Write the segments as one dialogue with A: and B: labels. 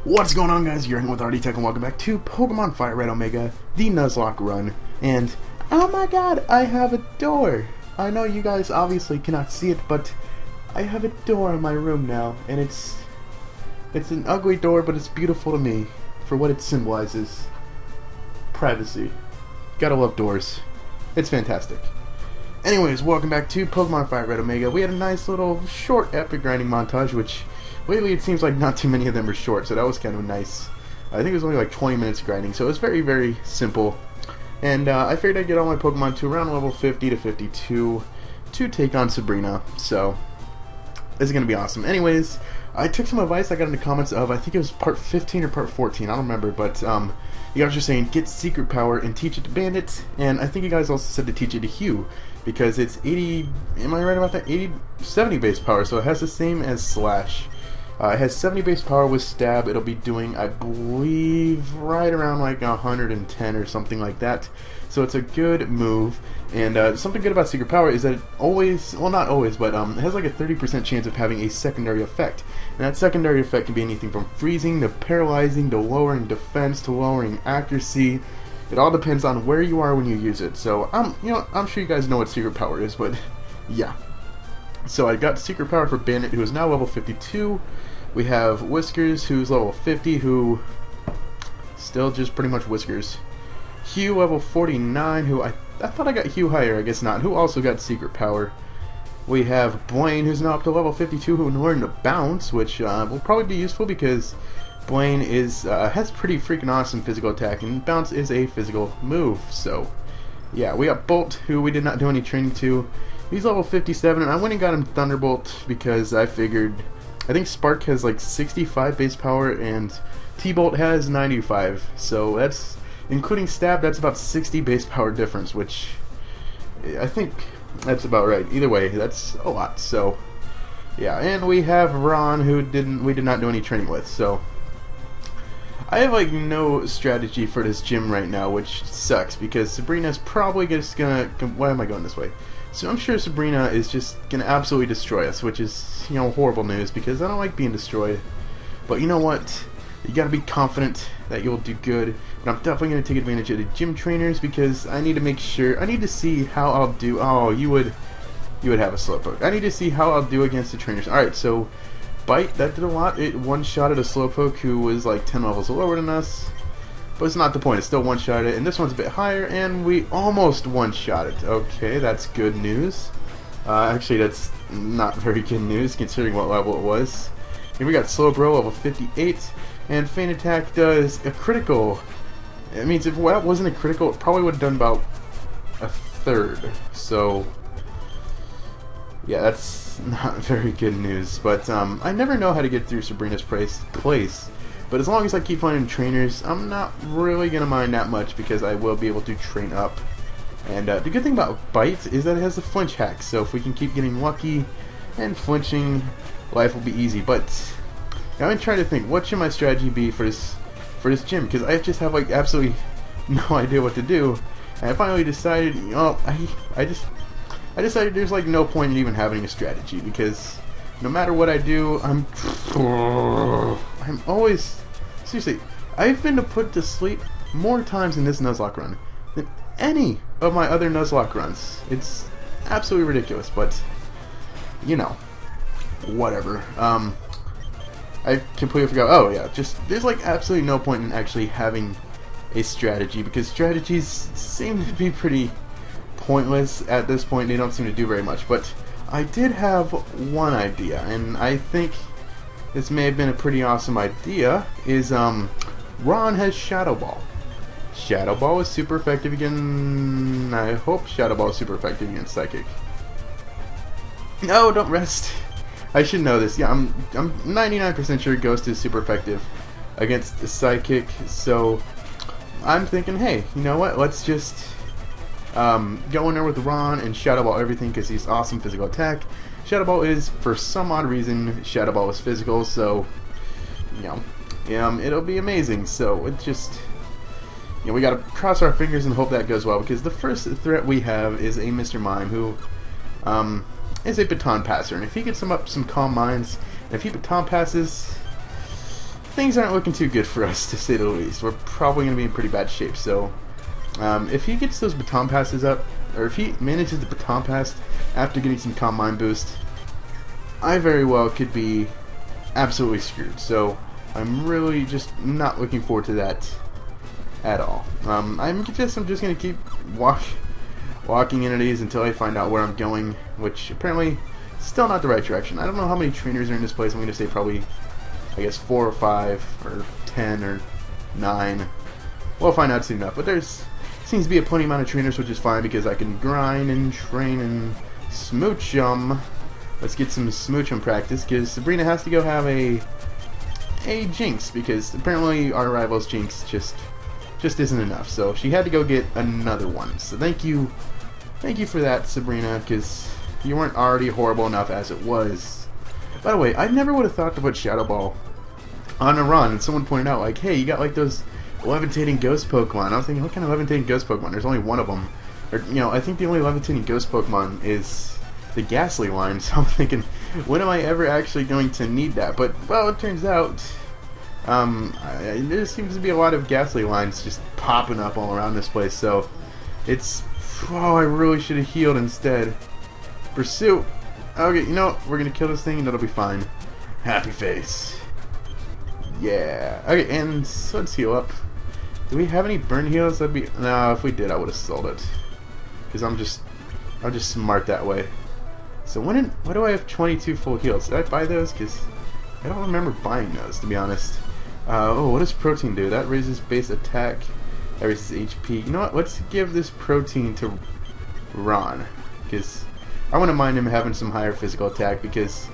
A: What's going on, guys? You're in with RD Tech and welcome back to Pokemon Fire Red Omega, the Nuzlocke run. And, oh my god, I have a door! I know you guys obviously cannot see it, but I have a door in my room now, and it's an ugly door, but it's beautiful to me for what it symbolizes. Privacy. Gotta love doors. It's fantastic. Anyways, welcome back to Pokemon Fire Red Omega. We had a nice little short epic grinding montage, which lately it seems like not too many of them are short, so that was kind of nice. I think it was only like 20 minutes grinding, so it was very, very simple. And I figured I'd get all my Pokemon to around level 50 to 52 to take on Sabrina, so this is going to be awesome. Anyways, I took some advice I got in the comments of, I think it was part 15 or part 14, I don't remember, but you guys were saying get Secret Power and teach it to Bandit, and I think you guys also said to teach it to Hugh, because it's 80, am I right about that? 70 base power, so it has the same as Slash. It has 70 base power with Stab. It'll be doing, I believe, right around like 110 or something like that. So it's a good move. And something good about Secret Power is that it always, well not always, but it has like a 30% chance of having a secondary effect. And that secondary effect can be anything from freezing to paralyzing to lowering defense to lowering accuracy. It all depends on where you are when you use it. So I'm sure you guys know what Secret Power is, but yeah. So I got Secret Power for Bandit, who is now level 52. We have Whiskers, who's level 50, who still just pretty much Whiskers. Hugh, level 49, who I thought I got Hugh higher, I guess not, who also got Secret Power. We have Blaine, who's now up to level 52, who learned to Bounce, which will probably be useful because Blaine has pretty freaking awesome physical attack, and Bounce is a physical move. So yeah, we got Bolt, who we did not do any training to. He's level 57, and I went and got him Thunderbolt because I figured, I think Spark has like 65 base power and T-Bolt has 95, so that's, including Stab, that's about 60 base power difference, which I think that's about right. Either way, that's a lot. So yeah, and we have Ron, who we did not do any training with, so I have like no strategy for this gym right now, which sucks because Sabrina's probably just gonna, why am I going this way? So I'm sure Sabrina is just gonna absolutely destroy us, which is, horrible news because I don't like being destroyed. But you know what? You gotta be confident that you'll do good. But I'm definitely gonna take advantage of the gym trainers because I need to make sure, I need to see how I'll do. Oh, you would have a Slowpoke. I need to see how I'll do against the trainers. Alright, so Bite, that did a lot. It one-shotted a Slowpoke who was like 10 levels lower than us. But it's not the point, it's still one-shotted, and this one's a bit higher, and we almost one-shotted. Okay, that's good news. Actually, that's not very good news, considering what level it was. Here we got Slowbro, level 58, and Feint Attack does a critical. It means if that wasn't a critical, it probably would have done about a third. So, yeah, that's not very good news. But I never know how to get through Sabrina's place. But as long as I keep finding trainers, I'm not really going to mind that much because I will be able to train up. And the good thing about Bite is that it has a flinch hack, so if we can keep getting lucky and flinching, life will be easy. But I'm trying to think, what should my strategy be for this gym? Because I just have like absolutely no idea what to do. And I finally decided, I decided there's like no point in even having a strategy because no matter what I do, I'm always, seriously, I've been put to sleep more times in this Nuzlocke run than any of my other Nuzlocke runs. It's absolutely ridiculous, but, whatever. I completely forgot, oh yeah, there's like absolutely no point in actually having a strategy because strategies seem to be pretty pointless at this point. They don't seem to do very much, but I did have one idea, and I think this may have been a pretty awesome idea, is Ron has Shadow Ball. Shadow Ball is super effective against, I hope Shadow Ball is super effective against Psychic. No, don't rest. I should know this. Yeah, I'm 99% sure Ghost is super effective against Psychic, so I'm thinking, hey, you know what, let's just go in there with Ron and Shadow Ball everything because he's awesome physical attack. Shadow Ball is, for some odd reason, Shadow Ball is physical, so it'll be amazing. So it just, we gotta cross our fingers and hope that goes well because the first threat we have is a Mr. Mime who is a baton passer, and if he gets some Calm Minds, and if he baton passes, things aren't looking too good for us, to say the least. We're probably going to be in pretty bad shape. So if he gets those baton passes up, or if he manages the baton pass after getting some Calm Mind boost, I very well could be absolutely screwed. So I'm really just not looking forward to that at all. I'm just going to keep walking into these until I find out where I'm going, which apparently still not the right direction. I don't know how many trainers are in this place. I'm going to say probably, I guess, 4 or 5 or 10 or 9. We'll find out soon enough. But there's seems to be a plenty amount of trainers, which is fine because I can grind and train and smooch 'em. Let's get some smooch 'em practice, because Sabrina has to go have a Jinx, because apparently our rival's Jinx just isn't enough. So she had to go get another one. So thank you for that, Sabrina, because you weren't already horrible enough as it was. By the way, I never would have thought to put Shadow Ball on a run, and someone pointed out, like, hey, you got like those levitating ghost Pokemon. I was thinking, what kind of levitating ghost Pokemon? There's only one of them. Or, you know, I think the only levitating ghost Pokemon is the Ghastly line, so I'm thinking, when am I ever actually going to need that? But, well, it turns out, there seems to be a lot of Ghastly lines just popping up all around this place, so it's, oh, I really should have healed instead. Pursuit. Okay, you know what? We're gonna kill this thing and it'll be fine. Happy face. Yeah. Okay, and so let's heal up. Do we have any burn heals? That'd be, no. If we did, I would have sold it, because I'm just smart that way. So why do I have 22 full heals? Did I buy those? Because I don't remember buying those, to be honest. Oh, what does protein do? That raises base attack. That raises HP. You know what? Let's give this protein to Ron, because I wouldn't mind him having some higher physical attack, because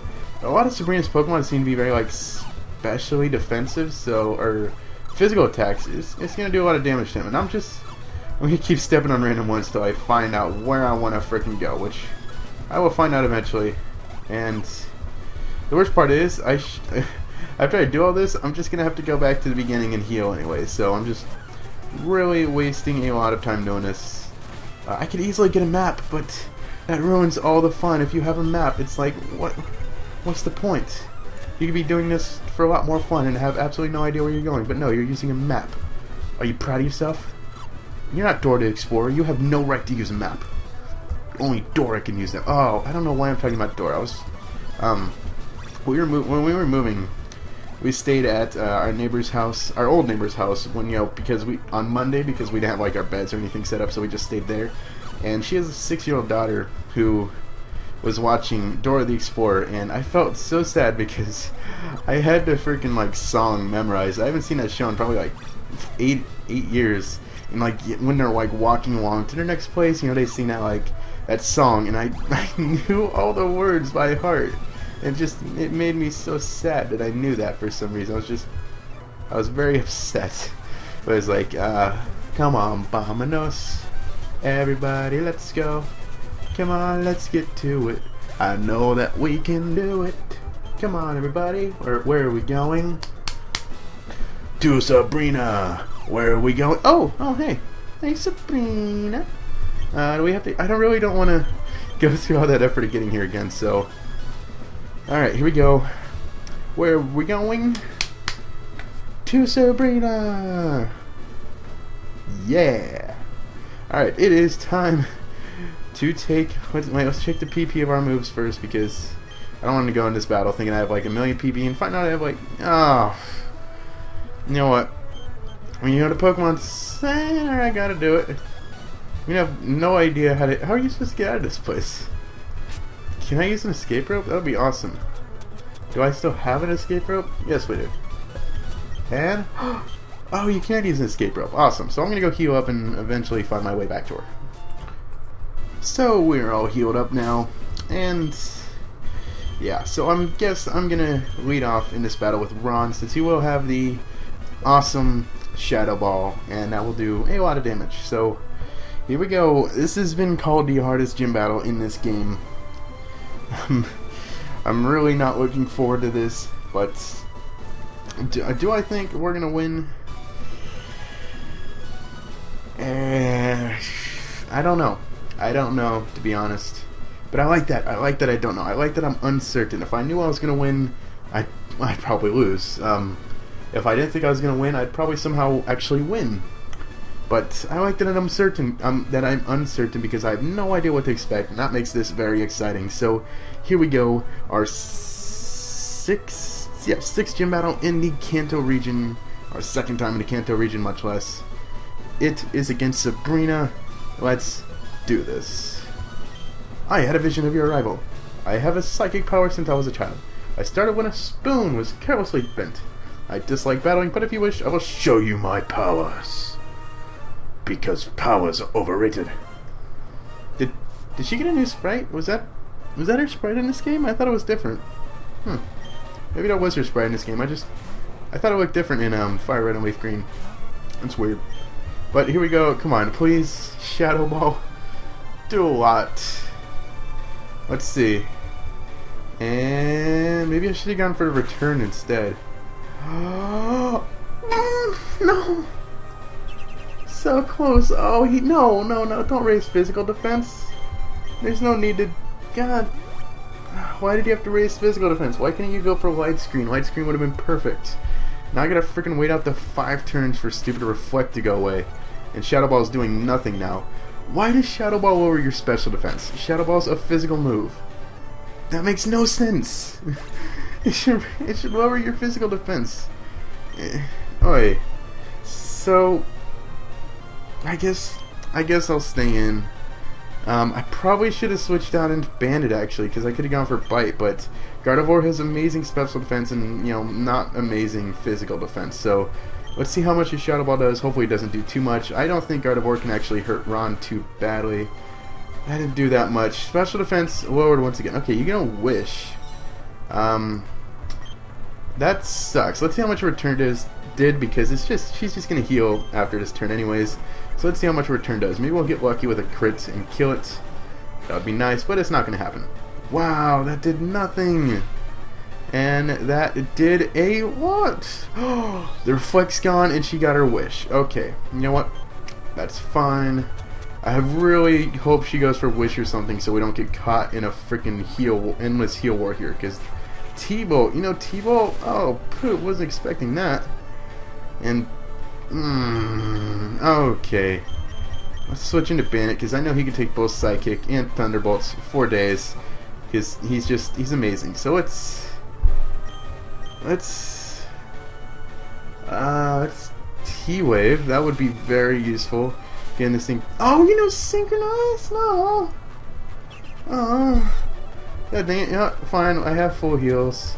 A: a lot of Sabrina's Pokemon seem to be very like specially defensive, so, or physical attacks, it's going to do a lot of damage to him, and I'm going to keep stepping on random ones till I find out where I want to frickin' go, which I will find out eventually. And the worst part is, after I do all this, I'm just going to have to go back to the beginning and heal anyway, so I'm just really wasting a lot of time doing this. I could easily get a map, but that ruins all the fun. If you have a map, it's like, what's the point? You could be doing this for a lot more fun and have absolutely no idea where you're going, but no, you're using a map. Are you proud of yourself? You're not Dora the Explorer. You have no right to use a map. Only Dora can use them. Oh, I don't know why I'm talking about Dora. I was, when we were moving, we stayed at our neighbor's house, our old neighbor's house, when, you know, on Monday, because we didn't have like our beds or anything set up, so we just stayed there. And she has a 6-year-old daughter who was watching Dora the Explorer, and I felt so sad because I had the freaking like song memorized. I haven't seen that show in probably like eight years. And like when they're like walking along to their next place, you know, they sing that song, and I knew all the words by heart. It made me so sad that I knew that for some reason. I was very upset. It was like, come on, Bominos. Everybody, let's go. Come on, let's get to it. I know that we can do it. Come on, everybody. Where are we going? To Sabrina. Where are we going? Oh, hey. Hey, Sabrina. Do we have to? I really don't want to go through all that effort of getting here again, so. Alright, here we go. Where are we going? To Sabrina. Yeah. Alright, it is time to take, let's check the PP of our moves first, because I don't want to go in this battle thinking I have like a million PP and find out I have like, oh, you know what, when you know the Pokemon Center, I gotta do it. We have no idea how are you supposed to get out of this place? Can I use an escape rope? That would be awesome. Do I still have an escape rope? Yes, we do. And, oh, you can't use an escape rope. Awesome. So I'm gonna go heal up and eventually find my way back to her. So we're all healed up now, and yeah, so I'm gonna lead off in this battle with Ron, since he will have the awesome Shadow Ball, and that will do a lot of damage. So here we go. This has been called the hardest gym battle in this game. I'm really not looking forward to this, but do I think we're gonna win? I don't know. I don't know, to be honest. But I like that. I like that I don't know. I like that I'm uncertain. If I knew I was going to win, I'd probably lose. If I didn't think I was gonna win, I'd probably somehow actually win. But I like that I'm uncertain because I have no idea what to expect, and that makes this very exciting. So here we go, our sixth gym battle in the Kanto region, our second time in the Kanto region, much less. It is against Sabrina. Let's do this. I had a vision of your arrival. I have a psychic power since I was a child. I started when a spoon was carelessly bent. I dislike battling, but if you wish, I will show you my powers. Because powers are overrated. Did she get a new sprite? Was that her sprite in this game? I thought it was different. Maybe that was her sprite in this game. I thought it looked different in Fire Red and Leaf Green. That's weird. But here we go. Come on, please, Shadow Ball. Do a lot. Let's see. And maybe I should have gone for a return instead. No. So close. Oh, no, don't raise physical defense. There's no need to. God, why did you have to raise physical defense? Why can't you go for widescreen? Widescreen would have been perfect. Now I gotta freaking wait out the 5 turns for stupid reflect to go away, and Shadow Ball is doing nothing now. Why does Shadow Ball lower your special defense? Shadow Ball's a physical move. That makes no sense. it should lower your physical defense. Oi. So I guess I'll stay in. I probably should have switched out into Bandit actually, because I could have gone for Bite, but Gardevoir has amazing special defense and, not amazing physical defense. So let's see how much his Shadow Ball does. Hopefully it doesn't do too much. I don't think Gardevoir can actually hurt Ron too badly. I didn't do that much. Special defense lowered once again. Okay, you're gonna wish. That sucks. Let's see how much return did, because she's just gonna heal after this turn anyways. So let's see how much return does. Maybe we'll get lucky with a crit and kill it. That would be nice, but it's not gonna happen. Wow, that did nothing. And that did a lot. The reflect's gone and she got her wish. Okay, you know what? That's fine. I really hope she goes for wish or something so we don't get caught in a freaking endless heal war here. Because T-Bolt, T-Bolt, oh poop, wasn't expecting that. And okay, let's switch into Bandit because I know he can take both Psychic and Thunderbolts 4 days because he's amazing. So let's T-Wave. That would be very useful. Getting this thing. Oh, synchronize? No. God dang it. Yeah, fine. I have full heals.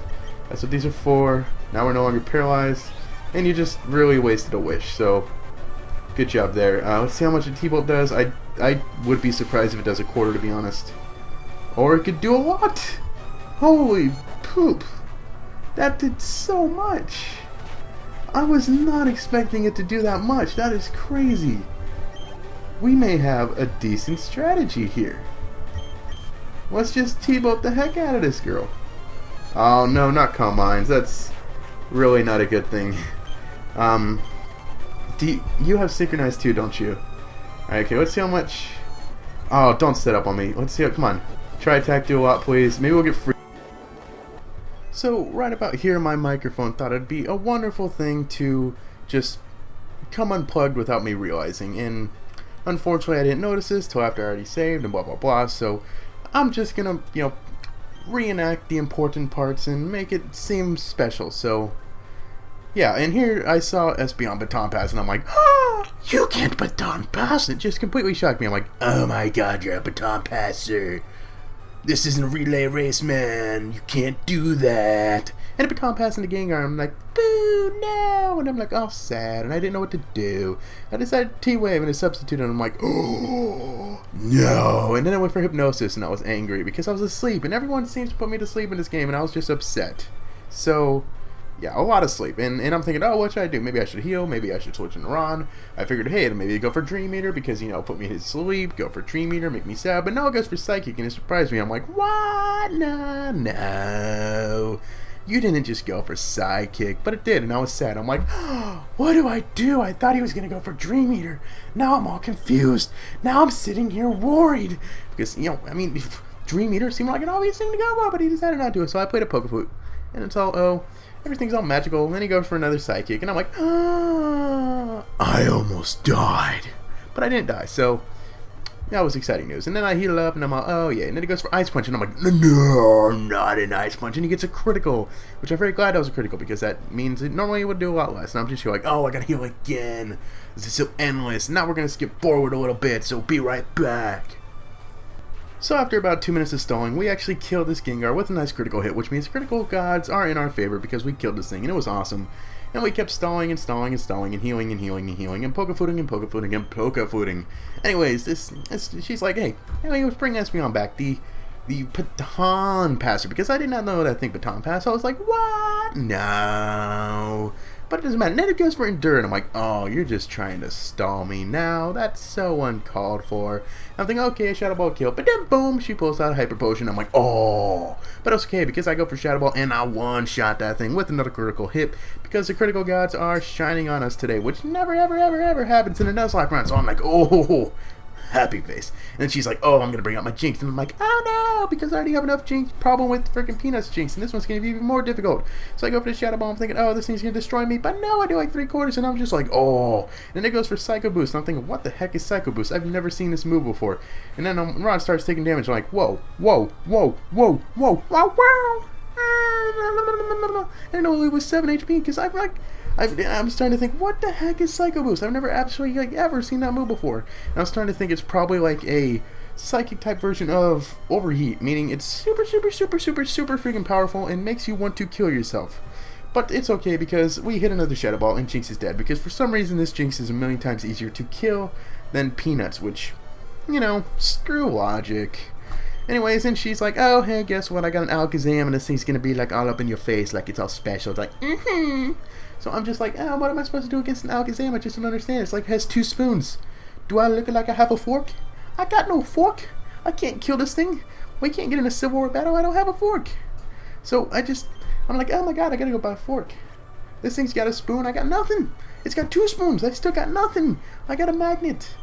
A: That's what these are for. Now we're no longer paralyzed. And you just really wasted a wish. So, good job there. Let's see how much a T-Bolt does. I would be surprised if it does a quarter, to be honest. Or it could do a lot. Holy poop. That did so much. I was not expecting it to do that much. That is crazy. We may have a decent strategy here. Let's just T-Bolt the heck out of this girl. Oh no, not Calm Minds. That's really not a good thing. You have Synchronized too, don't you? Alright, okay, let's see how much. Oh, don't set up on me. Let's see how. Come on. Try attack, do a lot, please. Maybe we'll get free. So, right about here, my microphone thought it'd be a wonderful thing to just come unplugged without me realizing. And unfortunately, I didn't notice this till after I already saved and blah blah blah. So, I'm just gonna, reenact the important parts and make it seem special. So, yeah, and here I saw Espeon Baton Pass, and I'm like, you can't Baton Pass! It just completely shocked me. I'm like, oh my god, you're a Baton Passer. This isn't a relay race, man. You can't do that. And a Baton Pass into Gengar, I'm like, boo, no! And I'm like, oh, sad, and I didn't know what to do. I decided T-Wave and a substitute, and I'm like, oh, no! And then I went for Hypnosis, and I was angry because I was asleep, and everyone seems to put me to sleep in this game, and I was just upset. So, yeah, a lot of sleep. And I'm thinking, oh, what should I do? Maybe I should heal. Maybe I should switch into Ron. I figured, hey, maybe go for Dream Eater because, put me to sleep. Go for Dream Eater, make me sad. But no, it goes for Psychic, and it surprised me. I'm like, what? No. You didn't just go for Psychic. But it did, and I was sad. I'm like, what do? I thought he was going to go for Dream Eater. Now I'm all confused. Now I'm sitting here worried. Because, Dream Eater seemed like an obvious thing to go for, but he decided not to. So I played a Poke Flute. And it's all, everything's all magical, and then he goes for another psychic, and I'm like, ah, I almost died. But I didn't die, so that was exciting news. And then I heal up, and I'm like, oh yeah. And then he goes for Ice Punch, and I'm like, no, not an Ice Punch. And he gets a critical, which I'm very glad that was a critical, because that means it normally would do a lot less. And I'm just like, oh, I gotta heal again. This is so endless. Now we're gonna skip forward a little bit, so be right back. So after about 2 minutes of stalling, we actually killed this Gengar with a nice critical hit, which means critical gods are in our favor because we killed this thing, and it was awesome. And we kept stalling and stalling and stalling and healing and healing and healing and poke-footing and poke-footing and poke-footing. Anyways, she's like, hey, let's bring Espeon back, the baton passer, because I did not know that thing baton pass. I was like, what? No. But it doesn't matter. And then it goes for Endure, and I'm like, oh, you're just trying to stall me now. That's so uncalled for. I'm thinking, okay, Shadow Ball kill. But then, boom, she pulls out a Hyper Potion. I'm like, oh. But it's okay, because I go for Shadow Ball, and I one-shot that thing with another critical hit, because the critical gods are shining on us today, which never, ever, ever, ever happens in a Nuzlocke run. So I'm like, oh, happy face. And then she's like, oh, I'm going to bring out my Jinx. And I'm like, oh no, because I already have enough Jinx problem with freaking Peanut's Jinx, and this one's going to be even more difficult. So I go for the Shadow Ball. I'm thinking, oh, this thing's going to destroy me. But no, I do like 3/4, and I'm just like, oh. And then it goes for Psycho Boost. And I'm thinking, what the heck is Psycho Boost? I've never seen this move before. And then Ron starts taking damage. I'm like, whoa, whoa, whoa, whoa, whoa, whoa, whoa. And it only was 7 HP, because I'm starting to think, what the heck is Psycho Boost? I've never absolutely ever seen that move before. And I was starting to think it's probably like a psychic type version of Overheat, meaning it's super, super, super, super, super freaking powerful and makes you want to kill yourself. But it's okay, because we hit another Shadow Ball and Jinx is dead, because for some reason this Jinx is a million times easier to kill than Peanuts, which, you know, screw logic. Anyways, and she's like, oh, hey, guess what? I got an Alakazam, and this thing's gonna be like all up in your face, like it's all special. It's like, So I'm just like, oh, what am I supposed to do against an Alakazam? I just don't understand. It's like it has 2 spoons. Do I look like I have a fork? I got no fork. I can't kill this thing. We can't get in a Civil War battle. I don't have a fork. So I'm like, oh my god, I gotta go buy a fork. This thing's got a spoon. I got nothing. It's got 2 spoons. I still got nothing. I got a magnet.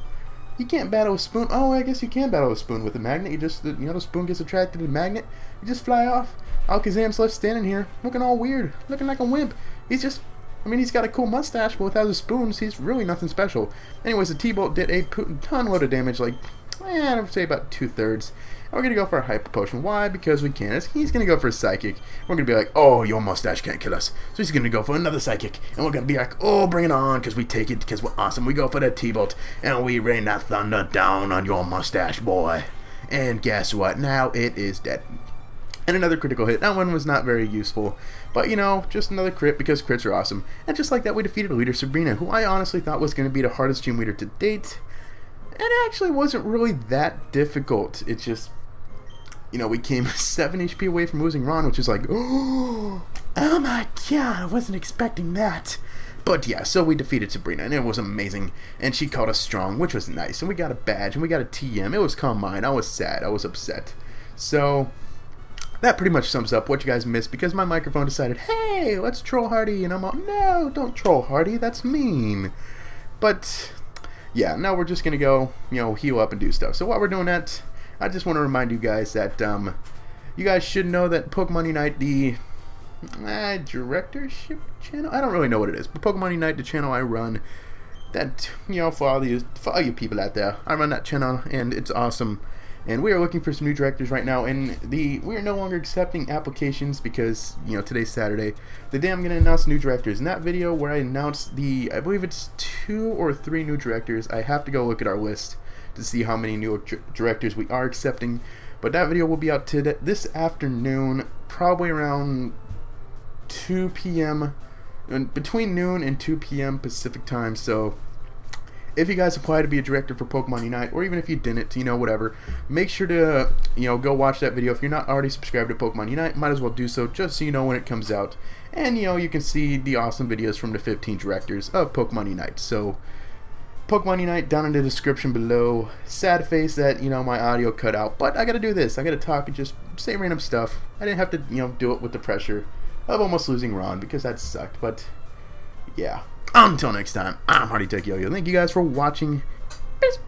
A: You can't battle a spoon. Oh, I guess you can battle a spoon with a magnet. You just, the spoon gets attracted to the magnet. You just fly off. Alakazam's left standing here, looking all weird, looking like a wimp. He's just, he's got a cool mustache, but without his spoons, he's really nothing special. Anyways, the T-Bolt did a ton load of damage, like, I would say about 2/3. And we're going to go for a Hyper Potion. Why? Because we can. He's going to go for a Psychic. We're going to be like, oh, your mustache can't kill us. So he's going to go for another Psychic. And we're going to be like, oh, bring it on, because we take it, because we're awesome. We go for the T-Bolt, and we rain that thunder down on your mustache, boy. And guess what? Now it is dead. And another critical hit. That one was not very useful. But, you know, just another crit, because crits are awesome. And just like that, we defeated Leader Sabrina, who I honestly thought was going to be the hardest gym leader to date. And it actually wasn't really that difficult. It's just, you know, we came 7 HP away from losing Ron, which is like, oh my god, I wasn't expecting that. But yeah, so we defeated Sabrina, and it was amazing. And she called us strong, which was nice. And we got a badge, and we got a TM. It was calm mind. I was sad. I was upset. So that pretty much sums up what you guys missed, because my microphone decided, hey, let's troll Hardy. And I'm like, no, don't troll Hardy. That's mean. But yeah, now we're just going to go, you know, heal up and do stuff. So while we're doing that, I just want to remind you guys that you guys should know that Pokemon Unite, the directorship channel, I don't really know what it is, but Pokemon Unite, the channel I run, that, you know, for all you people out there, I run that channel, and it's awesome. And we are looking for some new directors right now, and we are no longer accepting applications because, you know, today's Saturday. The day I'm going to announce new directors. In that video where I announced I believe it's 2 or 3 new directors, I have to go look at our list to see how many new directors we are accepting. But that video will be out this afternoon, probably around 2 p.m., between noon and 2 p.m. Pacific time. So if you guys apply to be a director for Pokemon Unite, or even if you didn't, you know, whatever, make sure to, you know, go watch that video. If you're not already subscribed to Pokemon Unite, might as well do so, just so you know when it comes out. And, you know, you can see the awesome videos from the 15 directors of Pokemon Unite. So Pokemon Unite down in the description below. Sad face that, you know, my audio cut out, but I gotta do this. I gotta talk and just say random stuff. I didn't have to, you know, do it with the pressure of almost losing Ron, because that sucked. But yeah, until next time, I'm Hardy Tech Yo-Yo. Thank you guys for watching. Peace.